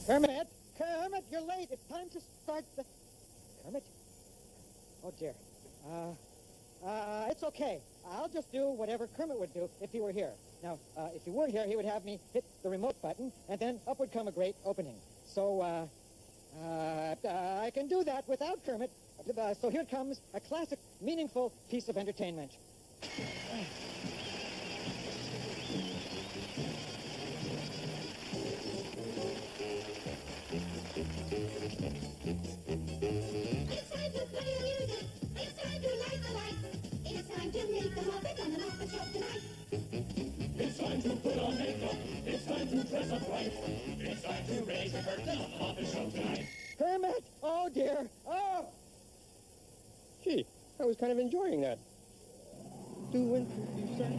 Kermit! Kermit, you're late. It's time to start the... Kermit? Oh, dear. It's okay. I'll just do whatever Kermit would do if he were here. Now, if he weren't here, he would have me hit the remote button, and then up would come a great opening. So, I can do that without Kermit. So here comes a classic, meaningful piece of entertainment. It's time to play the music. It's time to light the lights. It's time to meet the Muppets on the Muppet Show tonight. It's time to put on makeup. It's time to dress up right. It's time to raise the curtain on the Muppet Show tonight. Kermit! Oh, dear! Oh! Gee, I was kind of enjoying that. Do introduce our...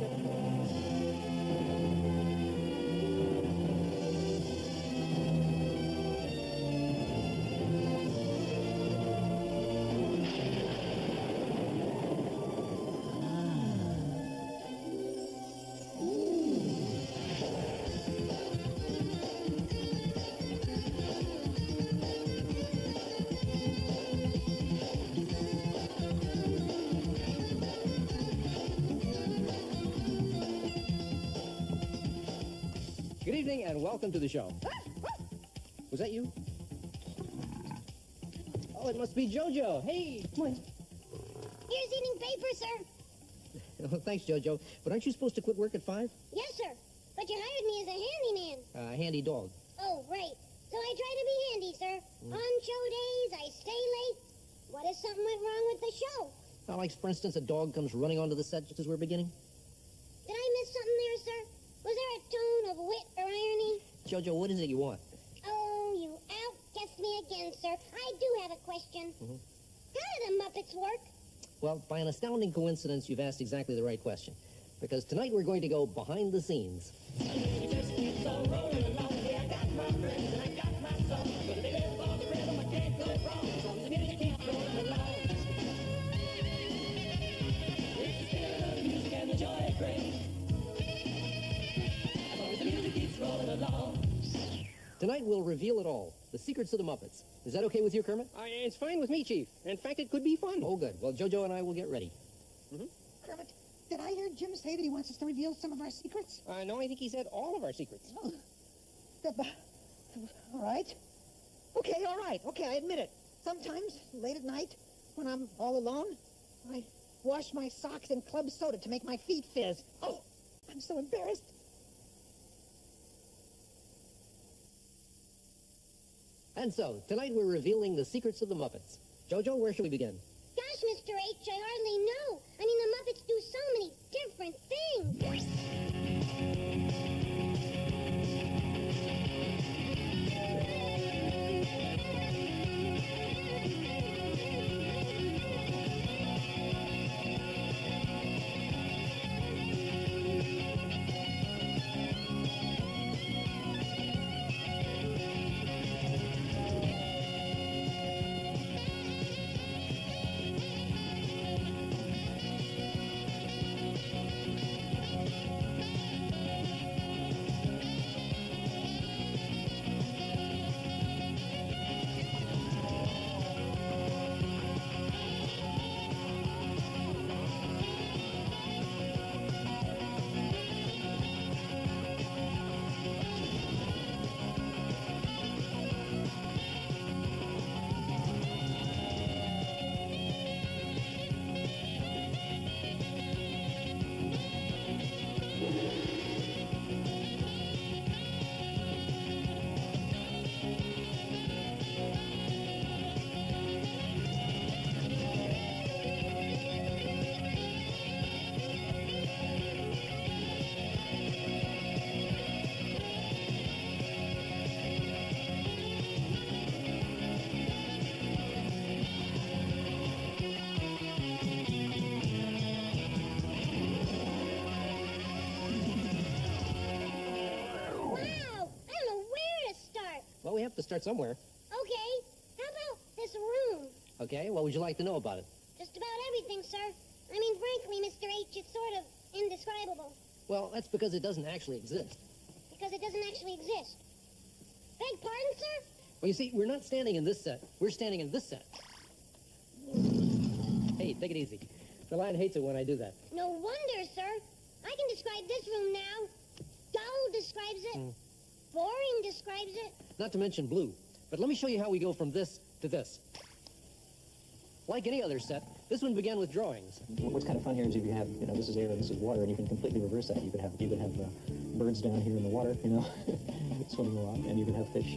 Good evening and welcome to the show. Was that you? Oh, it must be JoJo. Hey, come on. Here's eating paper, sir. Oh, thanks, JoJo. But aren't you supposed to quit work at 5? Yes, sir. But you hired me as a handyman. Handy dog. Oh, right. So I try to be handy, sir. On show days, I stay late. What if something went wrong with the show? Well, like, for instance, a dog comes running onto the set just as we're beginning. Did I miss something there, sir? Was there a tone of wit or irony? JoJo, what is it you want? Oh, you outguessed me again, sir. I do have a question. How do the Muppets work? Well, by an astounding coincidence, you've asked exactly the right question. Because tonight we're going to go behind the scenes. It just keeps on rolling along. Yeah, I got my friends and I got my song. But if they live on the rhythm, I can't go wrong. As long as the music keeps rolling along. It's the spirit of the music and the joy it brings. As long as the music keeps rolling along. Tonight we'll reveal it all. The secrets of the Muppets. Is that okay with you, Kermit? It's fine with me, Chief. In fact, it could be fun. Oh, good. Well, JoJo and I will get ready. Kermit, did I hear Jim say that he wants us to reveal some of our secrets? No, I think he said all of our secrets. Oh, all right. Okay, all right. Okay, I admit it. Sometimes, late at night, when I'm all alone, I wash my socks in club soda to make my feet fizz. Oh, I'm so embarrassed. And so, tonight we're revealing the secrets of the Muppets. JoJo, where shall we begin? Gosh, Mr. H, I hardly know. I mean, the Muppets do so many different things. Well, we have to start somewhere. Okay, how about this room? Okay, what would you like to know about it? Just about everything, sir. I mean, frankly, Mr. H, it's sort of indescribable. Well, that's because it doesn't actually exist. Because it doesn't actually exist. Beg pardon, sir? Well, you see, we're not standing in this set. We're standing in this set. Hey, take it easy. The lion hates it when I do that. No wonder, sir. I can describe this room now. Dull describes it. Boring describes it. Not to mention blue. But let me show you how we go from this to this. Like any other set, this one began with drawings. What's kind of fun here is if you have, this is air and this is water, and you can completely reverse that. You could have birds down here in the water, swimming around, and you can have fish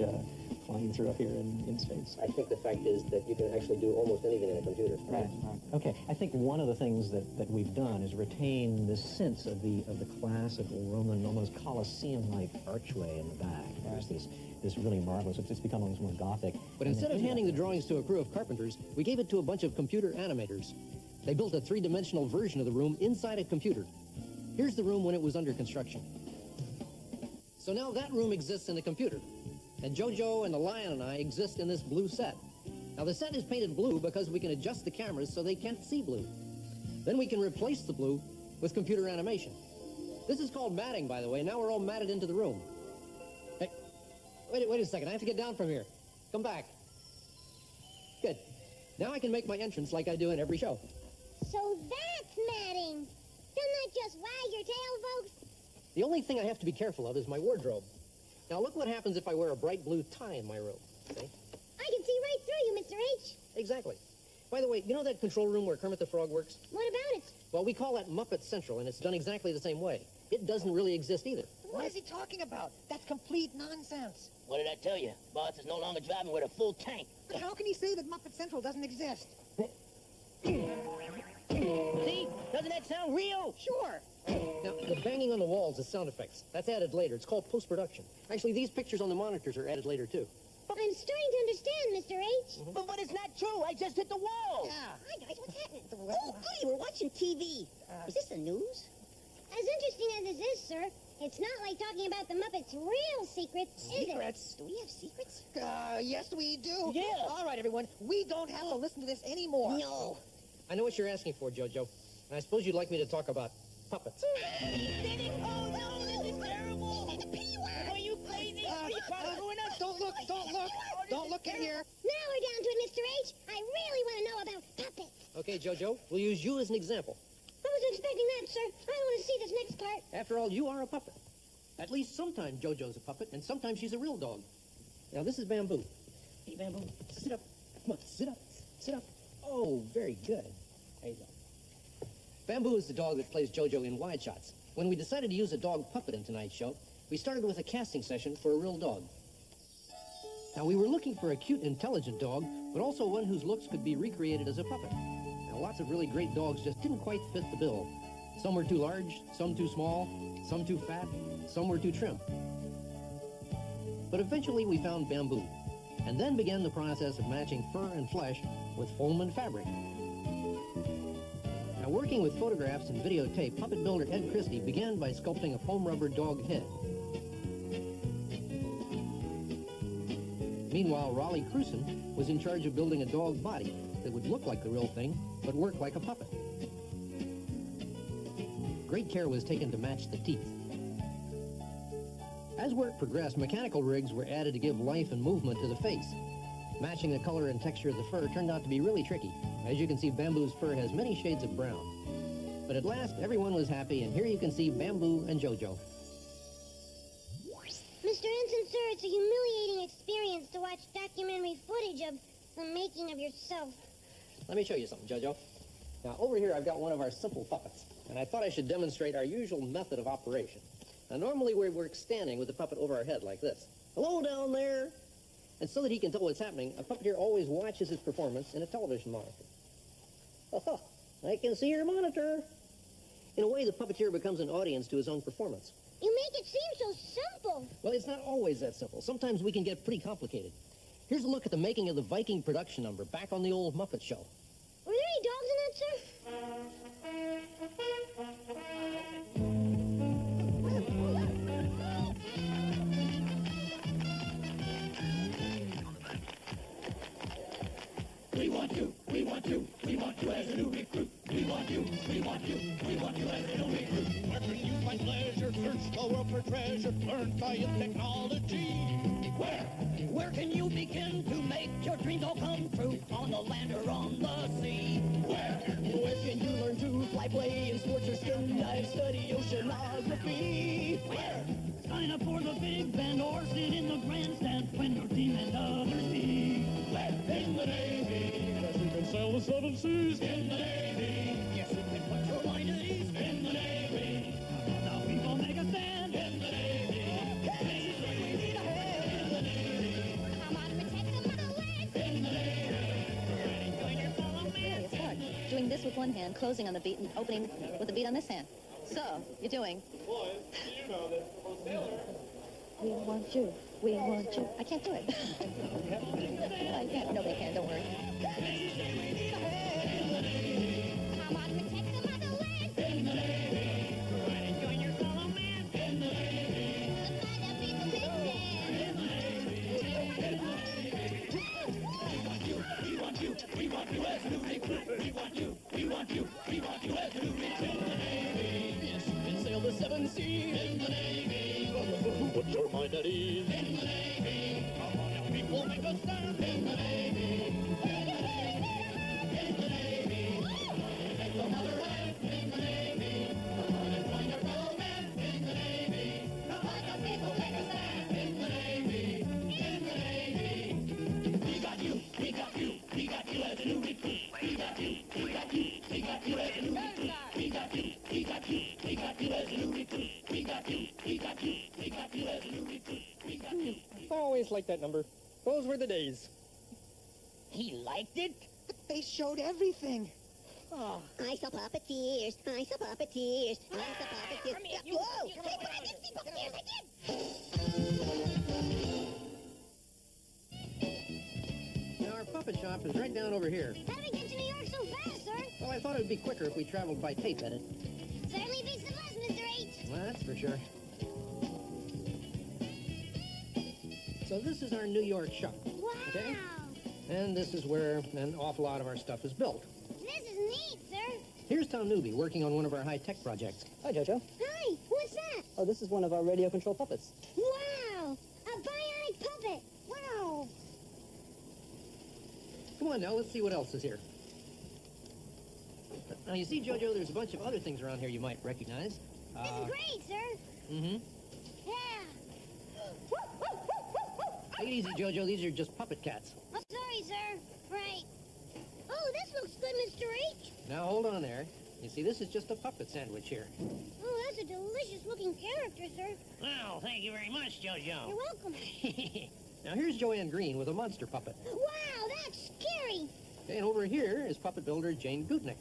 flying through up here in space. I think the fact is that you can actually do almost anything in a computer. Right. Okay. I think one of the things that we've done is retain this sense of the classical Roman, almost Colosseum-like archway in the back. There's this really marvelous. It's become almost more Gothic. But instead of handing the drawings to a crew of carpenters, we gave it to a bunch of computer animators. They built a three-dimensional version of the room inside a computer. Here's the room when it was under construction. So now that room exists in the computer. And JoJo and the lion and I exist in this blue set. Now the set is painted blue because we can adjust the cameras so they can't see blue. Then we can replace the blue with computer animation. This is called matting, by the way. Now we're all matted into the room. Hey, wait a second. I have to get down from here. Come back. Good. Now I can make my entrance like I do in every show. So that's matting. Doesn't that just wag your tail, folks? The only thing I have to be careful of is my wardrobe. Now look what happens if I wear a bright blue tie in my room. See? I can see right through you, Mr. H. Exactly. By the way, you know that control room where Kermit the Frog works? What about it? Well, we call that Muppets Central, and it's done exactly the same way. It doesn't really exist either. What is he talking about? That's complete nonsense. What did I tell you? Boss is no longer driving with a full tank. But how can he say that Muppet Central doesn't exist? See? Doesn't that sound real? Sure. Now, the banging on the walls is sound effects. That's added later. It's called post-production. Actually, these pictures on the monitors are added later, too. I'm starting to understand, Mr. H. But it's not true. I just hit the wall. Yeah. Hi, guys. What's happening? Oh, goody, we're watching TV. Is this the news? As interesting as this is, sir, it's not like talking about the Muppets' real secrets, is it? Secrets? Do we have secrets? Yes, we do. Yeah. All right, everyone. We don't have to listen to this anymore. No. I know what you're asking for, JoJo. And I suppose you'd like me to talk about puppets. Did it? Oh, no, this is terrible. Are you crazy? Are you trying to ruin us? Don't look. Don't look in here. Now we're down to it, Mr. H. I really want to know about puppets. Okay, JoJo, we'll use you as an example. I wasn't expecting that, sir. I want to see this next part. After all, you are a puppet. At least sometimes JoJo's a puppet, and sometimes she's a real dog. Now, this is Bamboo. Hey, Bamboo, sit up. Come on, sit up. Sit up. Oh, very good. There you go. Bamboo is the dog that plays JoJo in wide shots. When we decided to use a dog puppet in tonight's show, we started with a casting session for a real dog. Now, we were looking for a cute, intelligent dog, but also one whose looks could be recreated as a puppet. Now, lots of really great dogs just didn't quite fit the bill. Some were too large, some too small, some too fat, some were too trim. But eventually we found Bamboo, and then began the process of matching fur and flesh with foam and fabric. Now, working with photographs and videotape, puppet builder Ed Christie began by sculpting a foam rubber dog head. Meanwhile, Raleigh Cruson was in charge of building a dog body that would look like the real thing, but work like a puppet. Great care was taken to match the teeth. As work progressed, mechanical rigs were added to give life and movement to the face. Matching the color and texture of the fur turned out to be really tricky. As you can see, Bamboo's fur has many shades of brown. But at last, everyone was happy, and here you can see Bamboo and JoJo. Mr. Henson, sir, it's a humiliating experience to watch documentary footage of the making of yourself. Let me show you something, JoJo. Now, over here, I've got one of our simple puppets, and I thought I should demonstrate our usual method of operation. Now, normally we work standing with the puppet over our head like this. Hello down there! And so that he can tell what's happening, a puppeteer always watches his performance in a television monitor. Oh, I can see your monitor. In a way, the puppeteer becomes an audience to his own performance. You make it seem so simple. Well, it's not always that simple. Sometimes we can get pretty complicated. Here's a look at the making of the Viking production number back on the old Muppet show. Were there any dogs in that, sir? We want you as a new recruit. We want you as a new recruit. Where can you find pleasure? Search the world for treasure. Learn science, technology. Where can you begin play in sports or skin dive, study oceanography. Where? Sign up for the big band or sit in the grandstand when your team and others meet. Where? In the Navy. Yes, you can sail the seven seas. In the Navy. Yes, you can put your mind at ease. In the Navy. Come on now, people, make a stand. In the Navy. Hey, we need a hand. In the Navy. Come on, protect the motherland. In the Navy. Join your fellow man. It's hard. Doing this with one hand, closing on the beat, and opening with the beat on this hand. So, you're doing. Boys, you know that for sailor. We want you. We want you. I can't do it. I can't. Nobody can. Don't worry. Come on, protect the motherland. In the Navy. Right and join your fellow man. In the Navy. The finer people live We want you as a new recruit. We want you as a new recruit. In the Navy. Yes, you can sail the seven seas. In the Navy. Put your mind at ease. In the Navy. Come on now, people, make a stand. In the Navy. In the Navy. Protect the motherland. In the Navy. Come on and join your fellow men. In the Navy. Come on now, people, make a stand. In the Navy. In the Navy. We got you as a new recruit. We got you as a new recruit. We got you as a new recruit. We got you as a new recruit. Always like that number. Those were the days. He liked it? They showed everything. Oh, I saw puppeteers. I saw puppeteers. I saw puppeteers. Come here, Whoa! you- Hey, but I didn't see puppeteers. I did. Now, our puppet shop is right down over here. How did we get to New York so fast, sir? Well, I thought it would be quicker if we traveled by tape edit. Certainly beats the bus, Mr. H. Well, that's for sure. So this is our New York shop. Wow. Okay. And this is where an awful lot of our stuff is built. This is neat, sir. Here's Tom Newby working on one of our high-tech projects. Hi, Jojo. Hi, what's that? Oh, this is one of our radio control puppets. Wow, a bionic puppet. Wow. Come on now, let's see what else is here. Now, you see, Jojo, there's a bunch of other things around here you might recognize. This is great, sir. Mm-hmm. Yeah. Take it easy, Jojo. These are just puppet cats. I'm sorry, sir. Right. Oh, this looks good, Mr. H. Now, hold on there. You see, this is just a puppet sandwich here. Oh, that's a delicious-looking character, sir. Well, thank you very much, You're Jojo. welcome. Now, here's Joanne Green with a monster puppet. Wow, that's scary. Okay, and over here is puppet builder Jane Gutnick.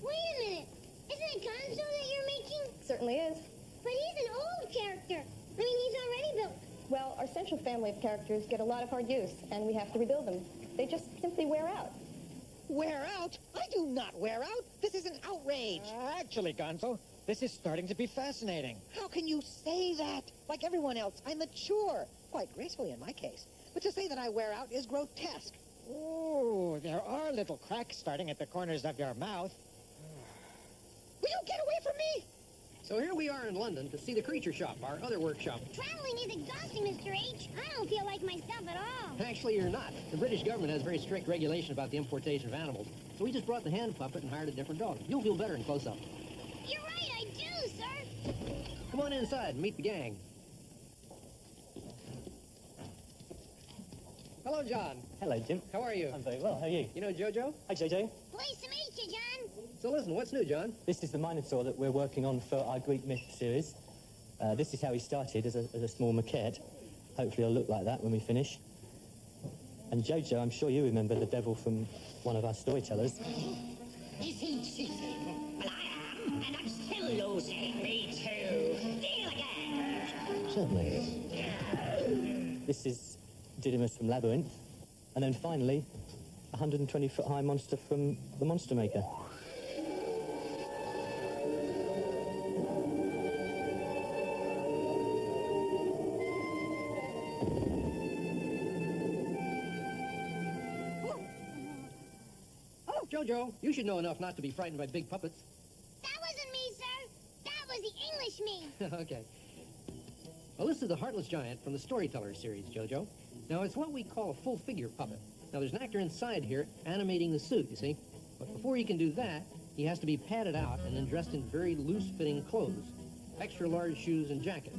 Wait a minute. Isn't it Gonzo that you're making? Certainly is. But he's an old character. I mean, he's already built. Well, our central family of characters get a lot of hard use, and we have to rebuild them. They just simply wear out. wear out? I do not wear out. This is an outrage. Actually, Gonzo, this is starting to be fascinating. How can you say that? Like everyone else, I'm mature. Quite gracefully in my case. But to say that I wear out is grotesque. Oh, there are little cracks starting at the corners of your mouth. Will you get away from me? So here we are in London to see the Creature Shop, our other workshop. Traveling is exhausting, Mr. H. I don't feel like myself at all. Actually, you're not. The British government has very strict regulation about the importation of animals. So we just brought the hand puppet and hired a different dog. You'll feel better in close-up. You're right, I do, sir. Come on inside and meet the gang. Hello, John. Hello, Jim. How are you? I'm very well. How are you? You know Jojo? Hi, JJ. Pleased to meet you, John. So listen, what's new, John? This is the Minotaur that we're working on for our Greek myth series. This is how he started as a small maquette. Hopefully it'll look like that when we finish. And Jojo, I'm sure you remember the devil from one of our storytellers. Is he cheating? Well, I am, and I'm still losing. Me too. Deal again. Certainly. This is Didymus from Labyrinth. And then finally, a 120-foot-high monster from The Monster Maker. Jojo, you should know enough not to be frightened by big puppets. That wasn't me, sir. That was the English me. Okay. Well, this is the Heartless Giant from the Storyteller series, Jojo. Now, it's what we call a full-figure puppet. Now, there's an actor inside here animating the suit, you see. But before he can do that, he has to be padded out and then dressed in very loose-fitting clothes, extra large shoes and jacket.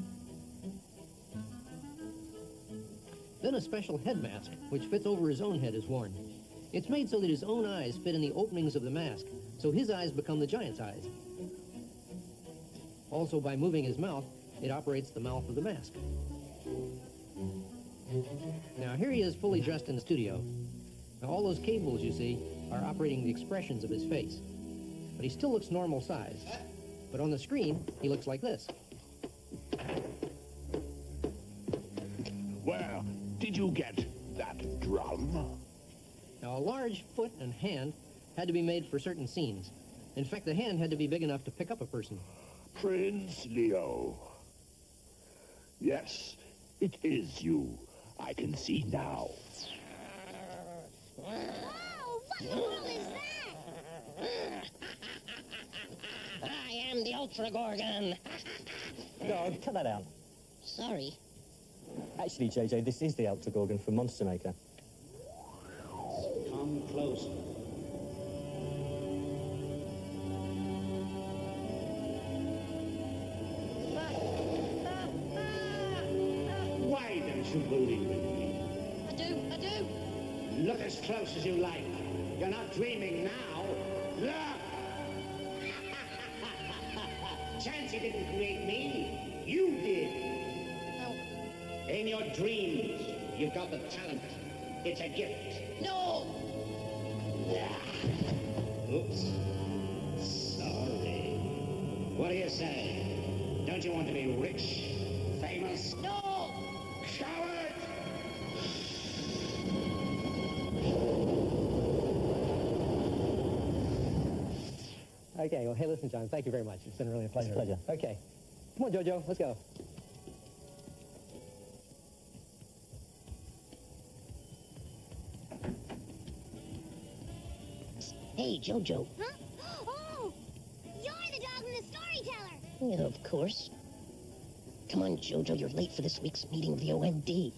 Then a special head mask, which fits over his own head, is worn. It's made so that his own eyes fit in the openings of the mask, so his eyes become the giant's eyes. Also, by moving his mouth, it operates the mouth of the mask. Now, here he is fully dressed in the studio. Now, all those cables, you see, are operating the expressions of his face. But he still looks normal size. But on the screen, he looks like this. Where did you get that drum? Now, a large foot and hand had to be made for certain scenes. In fact, the hand had to be big enough to pick up a person. Prince Leo. Yes, it is you. I can see now. Oh, what the world is that? I am the Ultra Gorgon. No, cut that out. Sorry. Actually, JJ, this is the Ultra Gorgon from Monster Maker. Come closer. Why don't you believe in me? I do. Look as close as you like. You're not dreaming now. Look! Chancey didn't create me. You did. No. In your dreams, you've got the talent. It's a gift. No! Oops. Sorry. What do you say? Don't you want to be rich? Famous? No! Coward! Okay, well, hey, listen, John, thank you very much. It's been really a pleasure. It's a pleasure. Okay. Come on, Jojo, let's go. Hey, Jojo. Huh? Oh! You're the dog and the storyteller! Yeah, of course. Come on, Jojo, you're late for this week's meeting of the OMD.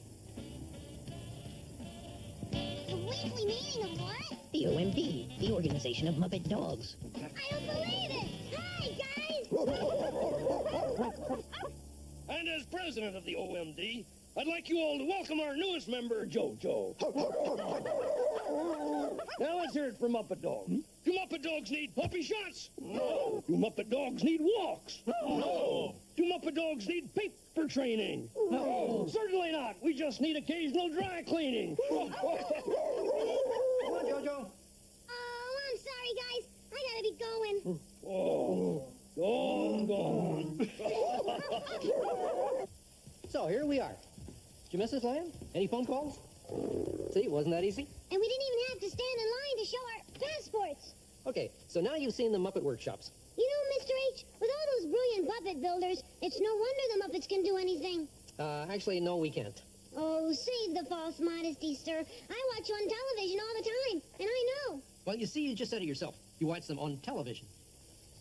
The weekly meeting of what? The OMD, the Organization of Muppet Dogs. I don't believe it! Hi, guys! And as president of the OMD, I'd like you all to welcome our newest member, Jojo. Now let's hear it from Muppet Dogs. Do Muppet Dogs need puppy shots? No. Do Muppet Dogs need walks? No. Do Muppet Dogs need paper training? No. Certainly not. We just need occasional dry cleaning. Come on, Jojo. Oh, I'm sorry, guys. I gotta be going. Oh, gone. So, here we are. Did you miss us, Lion? Any phone calls? See, wasn't that easy? And we didn't even have to stand in line to show our passports. Okay, so now you've seen the Muppet workshops. You know, Mr. H, with all those brilliant puppet builders, it's no wonder the Muppets can do anything. Actually, no, we can't. Oh, save the false modesty, sir. I watch you on television all the time, and I know. Well, you see, you just said it yourself. You watch them on television.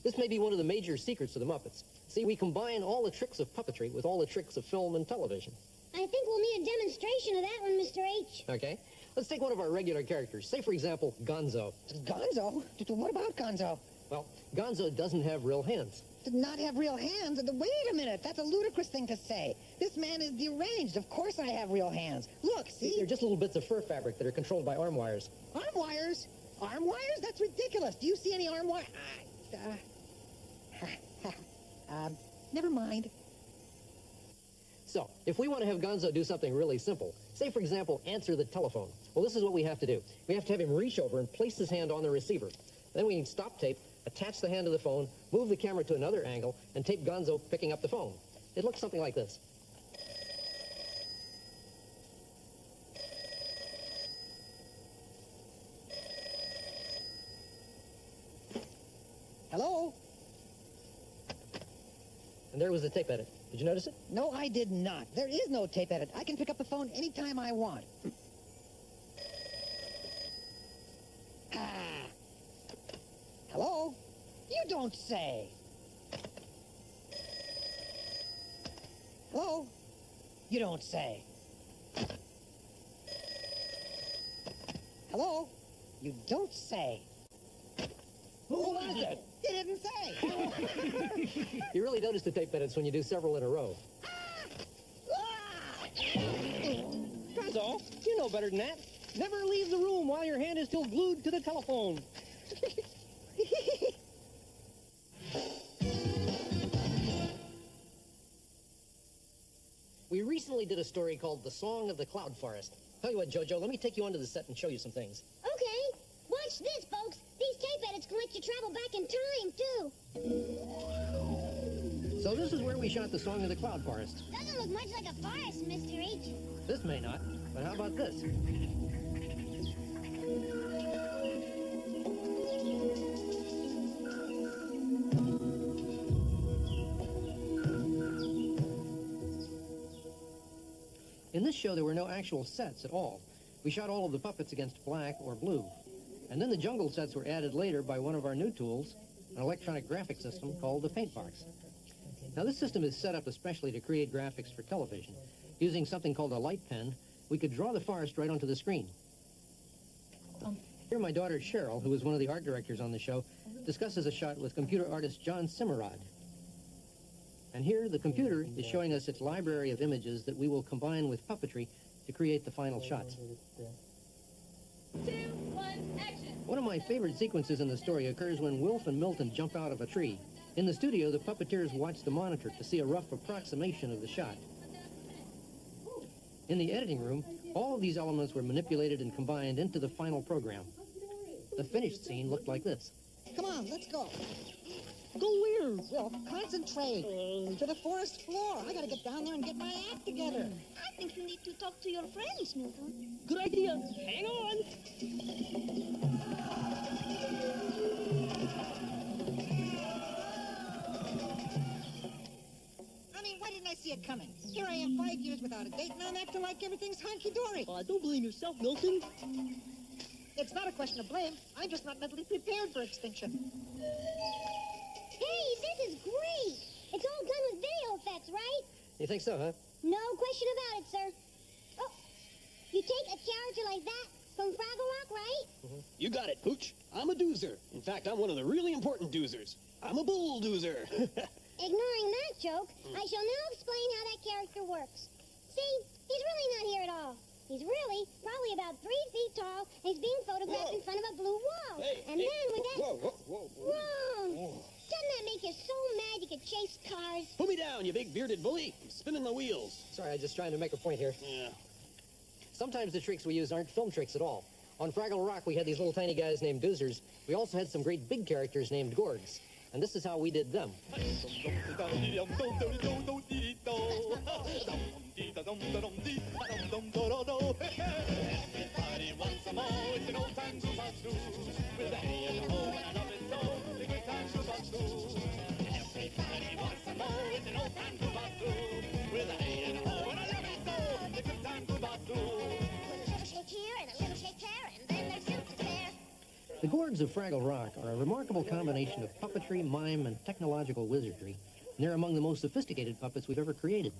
This may be one of the major secrets of the Muppets. See, we combine all the tricks of puppetry with all the tricks of film and television. I think we'll need a demonstration of that one, Mr. H. Okay? Let's take one of our regular characters. Say, for example, Gonzo. Gonzo? What about Gonzo? Well, Gonzo doesn't have real hands. Did not have real hands? Wait a minute. That's a ludicrous thing to say. This man is deranged. Of course I have real hands. Look, see? They're just little bits of fur fabric that are controlled by arm wires. Arm wires? Arm wires? That's ridiculous. Do you see any arm wires? Never mind. So, if we want to have Gonzo do something really simple, say, for example, answer the telephone. Well, this is what we have to do. We have to have him reach over and place his hand on the receiver. Then we can stop tape, attach the hand to the phone, move the camera to another angle, and tape Gonzo picking up the phone. It looks something like this. Hello? And there was the tape edit. Did you notice it? No, I did not. There is no tape edit. I can pick up the phone anytime I want. Hello? You don't say. Hello? You don't say. Hello? You don't say. Who was it? He didn't say. You really notice the tape edits when you do several in a row. Gonzo, you know better than that. Never leave the room while your hand is still glued to the telephone. We recently did a story called The Song of the Cloud Forest. Tell you what, Jojo, let me take you onto the set and show you some things. Okay. Watch this, folks. These tape edits can let you travel back in time, too. So this is where we shot The Song of the Cloud Forest. Doesn't look much like a forest, Mr. H. This may not, but how about this? In this show, there were no actual sets at all. We shot all of the puppets against black or blue. And then the jungle sets were added later by one of our new tools, an electronic graphic system called the Paint Box. Now, this system is set up especially to create graphics for television. Using something called a light pen, we could draw the forest right onto the screen. Here, my daughter Cheryl, who is one of the art directors on the show, discusses a shot with computer artist John Simmerod. And here, the computer is showing us its library of images that we will combine with puppetry to create the final shots. 2, 1, action. One of my favorite sequences in the story occurs when Wilf and Milton jump out of a tree. In the studio, the puppeteers watch the monitor to see a rough approximation of the shot. In the editing room, all of these elements were manipulated and combined into the final program. The finished scene looked like this. Come on, let's go. Go where? Well, concentrate. To the forest floor. I gotta get down there and get my act together. I think you need to talk to your friends, Milton. Good idea. Hang on. I mean, why didn't I see it coming? Here I am 5 years without a date, and I'm acting like everything's hunky-dory. Don't blame yourself, Milton. It's not a question of blame. I'm just not mentally prepared for extinction. Hey, this is great. It's all done with video effects, right? You think so, huh? No question about it, sir. Oh, you take a character like that from Fraggle Rock, right? You got it, Pooch. I'm a doozer. In fact, I'm one of the really important doozers. I'm a bulldozer. Ignoring that joke, I shall now explain how that character works. See, he's really not here at all. He's really probably about 3 feet tall, and he's being photographed in front of a blue wall. Then with that... Wrong! Doesn't that make you so mad you could chase cars? Put me down, you big bearded bully. I'm spinning the wheels. Sorry, I'm just trying to make a point here. Yeah. Sometimes the tricks we use aren't film tricks at all. On Fraggle Rock, we had these little tiny guys named Doozers. We also had some great big characters named Gorgs. And this is how we did them. Everybody wants some more, it's an old time super stew. With a hey and a ho, and I love it so, the great time super stew. Everybody wants some more, it's an old time super stew. With a hey and a ho, and I love it so, the good time super stew. A little shake here and a little shake there, and then there's soup to there. The Gorgs of Fraggle Rock are a remarkable combination of puppetry, mime, and technological wizardry. And they're among the most sophisticated puppets we've ever created.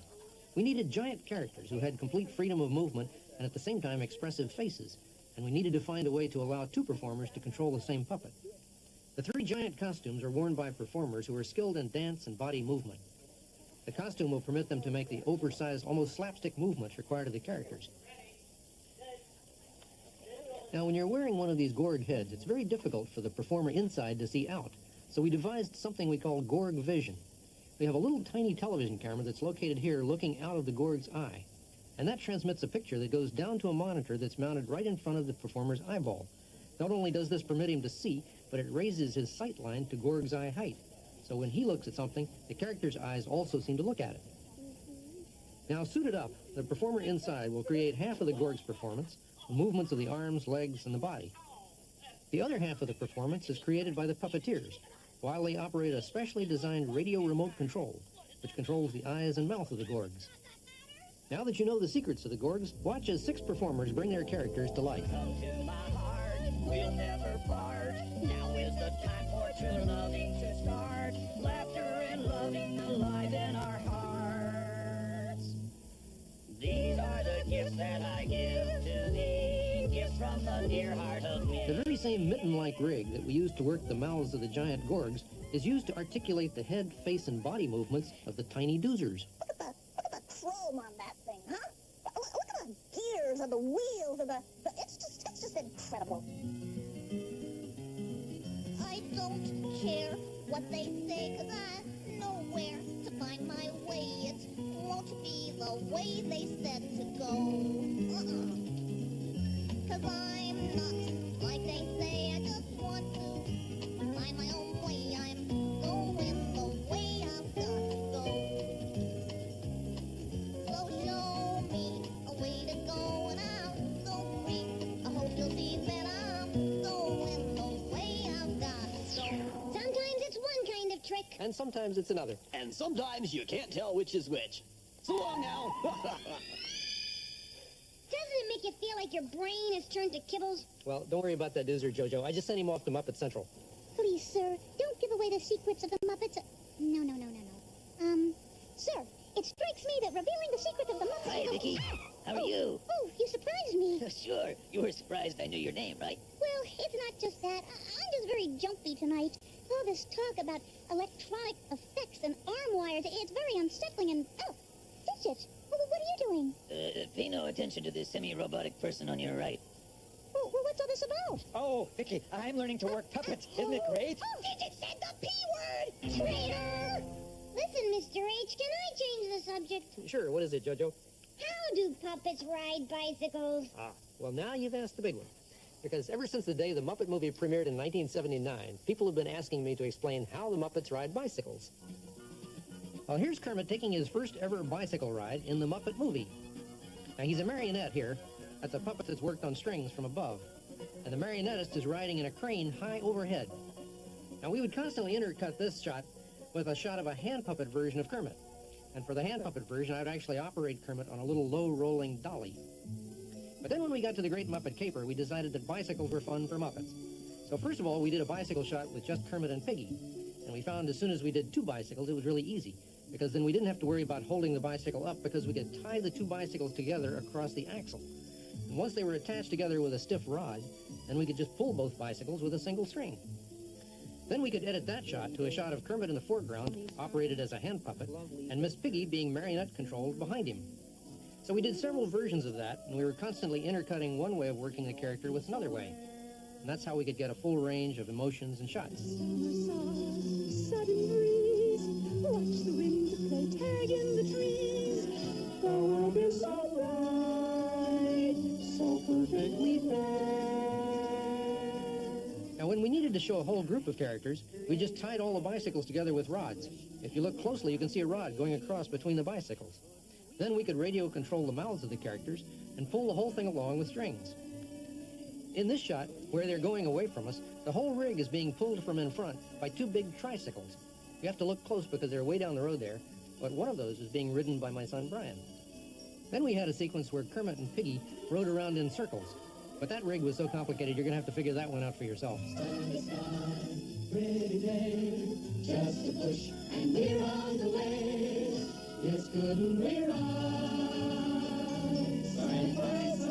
We needed giant characters who had complete freedom of movement and at the same time expressive faces. And we needed to find a way to allow 2 performers to control the same puppet. The 3 giant costumes are worn by performers who are skilled in dance and body movement. The costume will permit them to make the oversized, almost slapstick movements required of the characters. Now, when you're wearing one of these Gorg heads, it's very difficult for the performer inside to see out. So we devised something we call Gorg Vision. We have a little tiny television camera that's located here looking out of the Gorg's eye. And that transmits a picture that goes down to a monitor that's mounted right in front of the performer's eyeball. Not only does this permit him to see, but it raises his sight line to Gorg's eye height. So when he looks at something, the character's eyes also seem to look at it. Now, suited up, the performer inside will create half of the Gorg's performance, the movements of the arms, legs, and the body. The other half of the performance is created by the puppeteers, while they operate a specially designed radio remote control, which controls the eyes and mouth of the Gorgs. Now that you know the secrets of the Gorgs, watch as 6 performers bring their characters to life. Come to my heart, we'll never part. Now is the time for true loving to start. Laughter and loving alive in our hearts. These are the gifts that I give to thee, gifts from from the dear heart of me. The very same mitten-like rig that we used to work the mouths of the giant gorgs is used to articulate the head, face, and body movements of the tiny doozers. Look at the chrome on that thing, huh? Look at the gears and the wheels and it's just incredible. I don't care what they say, 'cause I know where to find my way. It won't be the way they said to go. 'Cause I'm not like they say. I just want to find my own way. I'm going the way I've got to go. So show me a way to go, and I'll go free. I hope you'll see that I'm going the way I've got to go. Sometimes it's one kind of trick. And sometimes it's another. And sometimes you can't tell which is which. So long now. Doesn't it make you feel like your brain has turned to kibbles? Well, don't worry about that doozer, Jojo. I just sent him off to Muppet Central. Please, sir, don't give away the secrets of the Muppets. No. Sir, it strikes me that revealing the secret of the Muppets... Hi, Vicky. How are you? Oh, you surprised me. Sure. You were surprised I knew your name, right? Well, it's not just that. I'm just very jumpy tonight. All this talk about electronic effects and arm wires, it's very unsettling and... Oh, Fidget, what are you doing? Pay no attention to this semi-robotic person on your right. Well, what's all this about? Oh, Vicky, I'm learning to work puppets. Isn't it great? Oh, Fidget said the P word! Traitor! Listen, Mr. H, can I change the subject? Sure, what is it, Jojo? How do puppets ride bicycles? Well, now you've asked the big one. Because ever since the day the Muppet movie premiered in 1979, people have been asking me to explain how the Muppets ride bicycles. Well, here's Kermit taking his first ever bicycle ride in the Muppet movie. Now, he's a marionette here. That's a puppet that's worked on strings from above. And the marionettist is riding in a crane high overhead. Now, we would constantly intercut this shot with a shot of a hand puppet version of Kermit. And for the hand puppet version, I would actually operate Kermit on a little low-rolling dolly. But then when we got to the Great Muppet Caper, we decided that bicycles were fun for Muppets. So first of all, we did a bicycle shot with just Kermit and Piggy. And we found as soon as we did 2 bicycles, it was really easy. Because then we didn't have to worry about holding the bicycle up, because we could tie the 2 bicycles together across the axle. And once they were attached together with a stiff rod, then we could just pull both bicycles with a single string. Then we could edit that shot to a shot of Kermit in the foreground, operated as a hand puppet, and Miss Piggy being marionette-controlled behind him. So we did several versions of that, and we were constantly intercutting one way of working the character with another way. And that's how we could get a full range of emotions and shots. Sudden breeze, watch the wind play tag in the trees. The world is so bright, so perfectly fair. Now, when we needed to show a whole group of characters, we just tied all the bicycles together with rods. If you look closely, you can see a rod going across between the bicycles. Then we could radio control the mouths of the characters and pull the whole thing along with strings. In this shot, where they're going away from us, the whole rig is being pulled from in front by 2 big tricycles. You have to look close because they're way down the road there, but one of those is being ridden by my son Brian. Then we had a sequence where Kermit and Piggy rode around in circles. But that rig was so complicated, you're going to have to figure that one out for yourself. Pretty day, just a push, and we're on the way. Yes, couldn't we ride side by side?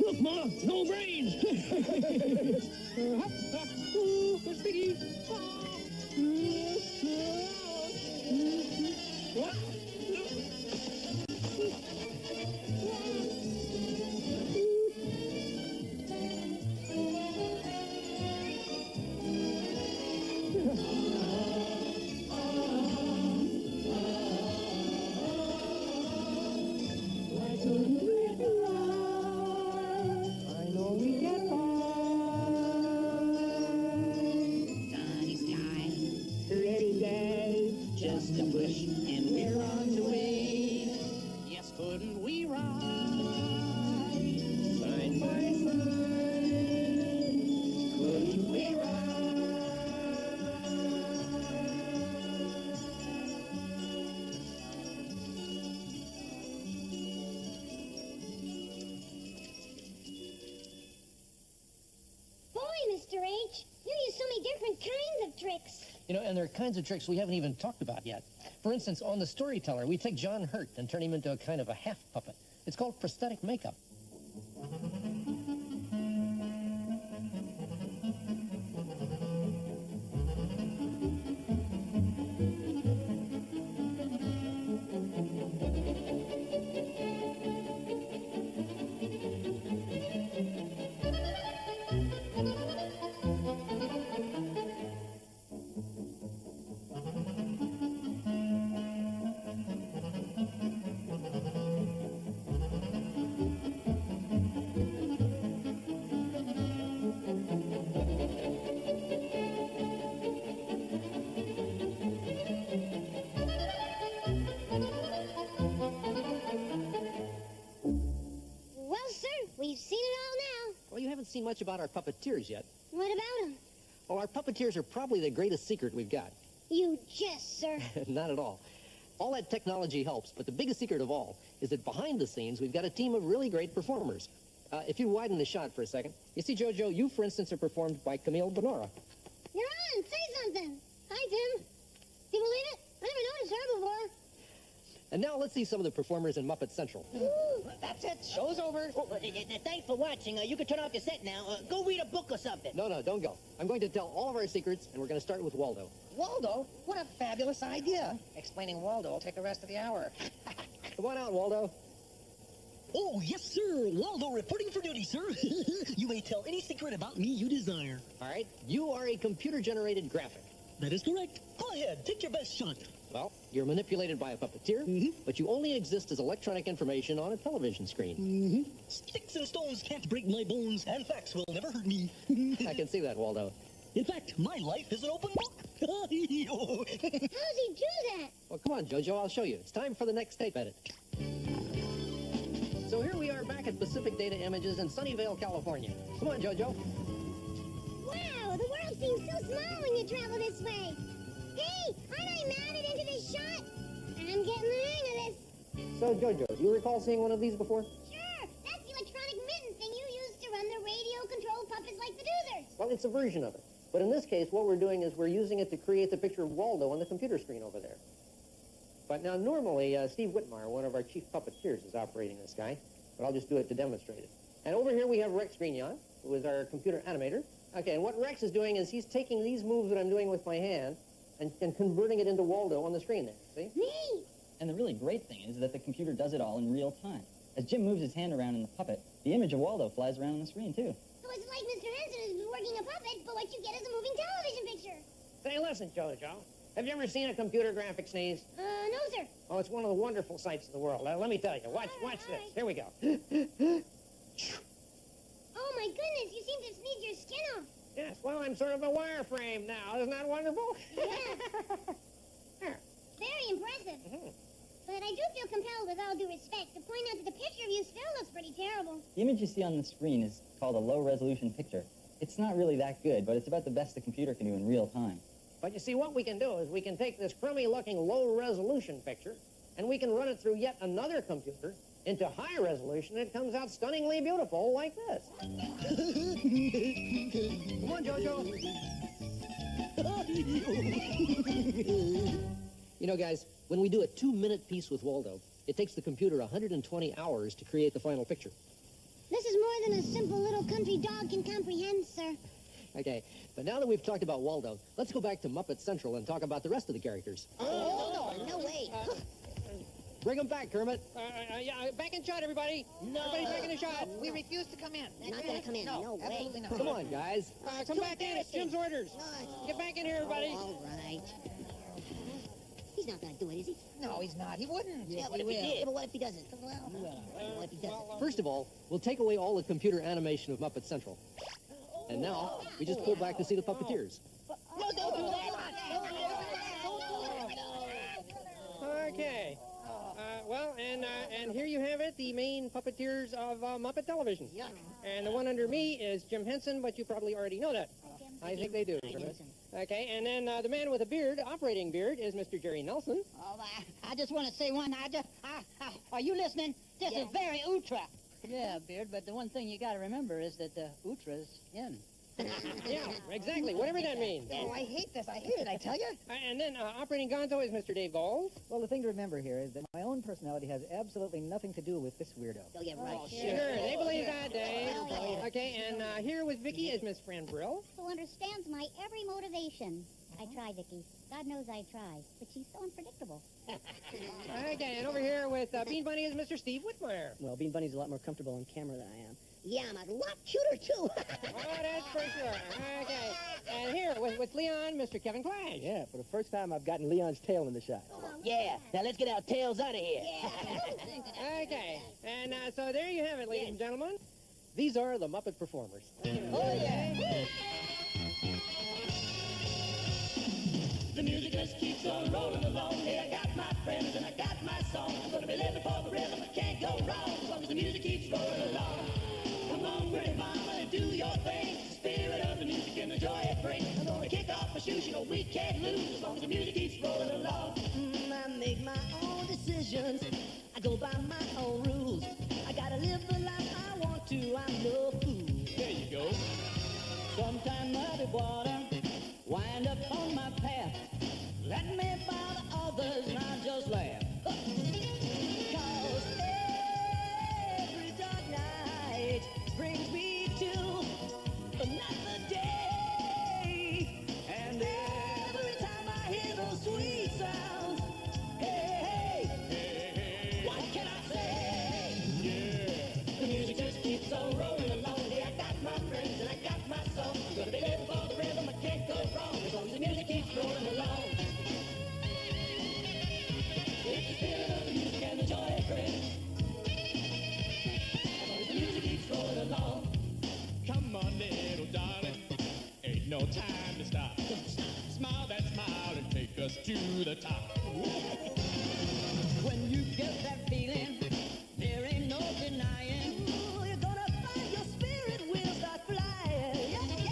Look, Ma, no brains! There's Piggy. Sunny sky, ready day, just a push, and we're on tricks. You know, and there are kinds of tricks we haven't even talked about yet. For instance, on the Storyteller, we take John Hurt and turn him into a kind of a half puppet. It's called prosthetic makeup. Well, sir, we've seen it all now. Well, you haven't seen much about our puppeteers yet. What about them? Well, our puppeteers are probably the greatest secret we've got. You jest, sir. Not at all. All that technology helps, but the biggest secret of all is that behind the scenes, we've got a team of really great performers. If you widen the shot for a second, you see, Jojo, you, for instance, are performed by Camille Benora. You're on. Say something. Hi, Tim. Do you believe it? I never noticed her before. And now let's see some of the performers in Muppet Central. That's it. Show's over. Thanks for watching. You can turn off your set now. Go read a book or something. No, don't go. I'm going to tell all of our secrets, and we're going to start with Waldo. Waldo? What a fabulous idea. Explaining Waldo will take the rest of the hour. Come on out, Waldo. Oh, yes, sir. Waldo reporting for duty, sir. You may tell any secret about me you desire. All right. You are a computer-generated graphic. That is correct. Go ahead. Take your best shot. Well, you're manipulated by a puppeteer, but you only exist as electronic information on a television screen. Sticks and stones can't break my bones, and facts will never hurt me. I can see that, Waldo. In fact, my life is an open book. How does he do that? Well, come on, Jojo, I'll show you. It's time for the next tape edit. So here we are back at Pacific Data Images in Sunnyvale, California. Come on, Jojo. Wow, the world seems so small when you travel this way. Hey, aren't I mounted into this shot? I'm getting the hang of this. So, Jojo, do you recall seeing one of these before? Sure, that's the electronic mitten thing you use to run the radio-controlled puppets like the Doozers. Well, it's a version of it. But in this case, what we're doing is we're using it to create the picture of Waldo on the computer screen over there. But now, normally, Steve Whitmire, one of our chief puppeteers, is operating this guy. But I'll just do it to demonstrate it. And over here we have Rex Grignon, who is our computer animator. Okay, and what Rex is doing is he's taking these moves that I'm doing with my hand and converting it into Waldo on the screen there, see? Neat! And the really great thing is that the computer does it all in real time. As Jim moves his hand around in the puppet, the image of Waldo flies around on the screen, too. So it's like Mr. Henson is working a puppet, but what you get is a moving television picture. Say, listen, Jojo. Have you ever seen a computer graphic sneeze? No, sir. Oh, it's one of the wonderful sights in the world. Let me tell you. Watch this. Here we go. Oh, my goodness, you seem to sneeze your skin off. Yes, well, I'm sort of a wireframe now. Isn't that wonderful? Yeah. Very impressive. But I do feel compelled, with all due respect, to point out that the picture of you still looks pretty terrible. The image you see on the screen is called a low-resolution picture. It's not really that good, but it's about the best the computer can do in real time. But you see, what we can do is we can take this crummy-looking low-resolution picture, and we can run it through yet another computer into high resolution, and it comes out stunningly beautiful like this. Come on, Jojo. You know, guys, when we do a 2-minute piece with Waldo, it takes the computer 120 hours to create the final picture. This is more than a simple little country dog can comprehend, sir. Okay, but now that we've talked about Waldo, let's go back to Muppet Central and talk about the rest of the characters. Oh, no way. Bring them back, Kermit. Yeah, back in shot, everybody. No. Everybody back in the shot. We refuse to come in. Not gonna come in. No way. Absolutely not. Come on, guys. Come back in. It's Jim's orders. Get back in here, everybody. All right. He's not gonna do it, is he? No, he's not. He wouldn't. Yeah, what if he did? But what if he doesn't? What if he doesn't? First of all, we'll take away all the computer animation of Muppet Central. And now, we just pull back to see the puppeteers. No, don't do that. Okay. Well, and here you have it, the main puppeteers of Muppet Television. Yeah. And the one under me is Jim Henson, but you probably already know that. I think they do. Okay, and then the man with a beard, operating beard, is Mr. Jerry Nelson. Oh, I just want to say one. Are you listening? This is very ultra. Yeah, Beard, but the one thing you got to remember is that Ultra's in. Yeah, exactly. Whatever that means. Oh, I hate this. I hate it, I tell you. And then operating gonzo is Mr. Dave Gold. Well, the thing to remember here is that my own personality has absolutely nothing to do with this weirdo. Oh, yeah, right. Sure, they believe that, Dave. Okay, and here with Vicky is Miss Fran Brill. Who understands my every motivation. I try, Vicky. God knows I try. But she's so unpredictable. Okay, and over here with Bean Bunny is Mr. Steve Whitmire. Well, Bean Bunny's a lot more comfortable on camera than I am. Yeah, I'm a lot cuter, too. Oh, that's for sure. Okay, and here with Leon, Mr. Kevin Clash. Yeah, for the first time, I've gotten Leon's tail in the shot. Yeah, now let's get our tails out of here. Okay, and so there you have it, ladies and gentlemen. These are the Muppet performers. Oh, yeah. The music just keeps on rolling along. Hey, I got my friends and I got my song. I'm gonna be living for the rhythm. I can't go wrong as long as the music keeps rolling along. Come on, pretty mama, and do your thing. The spirit of the music and the joy it brings. I'm gonna kick off my shoes. You know we can't lose as long as the music keeps rolling along. I make my own decisions. I go by my own rules. I gotta live the life I want to. I'm no fool. There you go. Sometimes muddy water wind up on my path. Let me bother others and I just laugh. 'Cause every dark night brings me to another day. And every time I hear those sweet sounds, hey, hey, what can I say? Yeah. The music just keeps on rolling along. Yeah, I got my friends and I got my song. I'm gonna be living for the rhythm. I can't go wrong as long as the music keeps rolling along. It's the spirit of the music and the joy it brings. As long as the music keeps rolling along. Come on, little darling, ain't no time to stop. Smile that smile and take us to the top. When you get that feeling, there ain't no denying. Ooh, you're gonna find your spirit will start flying. Yeah, yeah.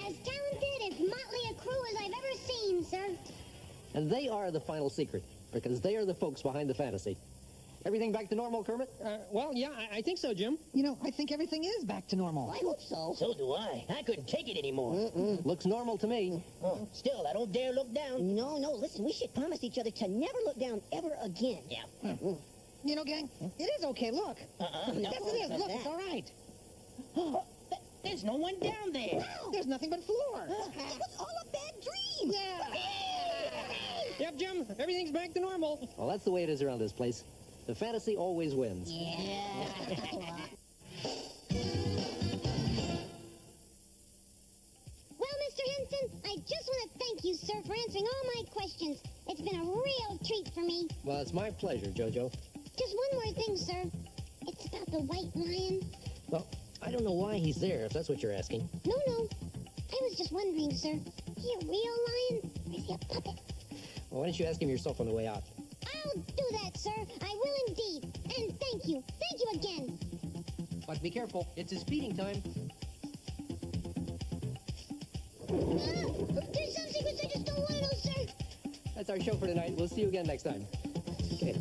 As talented as motley a crew as I've ever seen, sir. And they are the final secret, because they are the folks behind the fantasy. Everything back to normal, Kermit? Well, yeah, I think so, Jim. You know, I think everything is back to normal. I hope so. So do I. I couldn't take it anymore. Looks normal to me. Oh, still, I don't dare look down. No, listen, we should promise each other to never look down ever again. Yeah. You know, gang, it is okay, look. No, Yes, it is. Look, that. it's all right. There's no one down there. There's nothing but floor. It was all a bad dream. Yeah. Yep, Jim, everything's back to normal. Well, that's the way it is around this place. The fantasy always wins. Well, Mr. Henson, I just want to thank you, sir, for answering all my questions. It's been a real treat for me. Well, it's my pleasure, Jojo. Just one more thing, sir. It's about the white lion. Well, I don't know why he's there, if that's what you're asking. No. I was just wondering, sir. Is he a real lion or is he a puppet? Well, why don't you ask him yourself on the way out? I'll do that, sir. I will indeed. And thank you. Thank you again. But be careful. It's his feeding time. There's some secrets I just don't want to know, sir. That's our show for tonight. We'll see you again next time. Okay.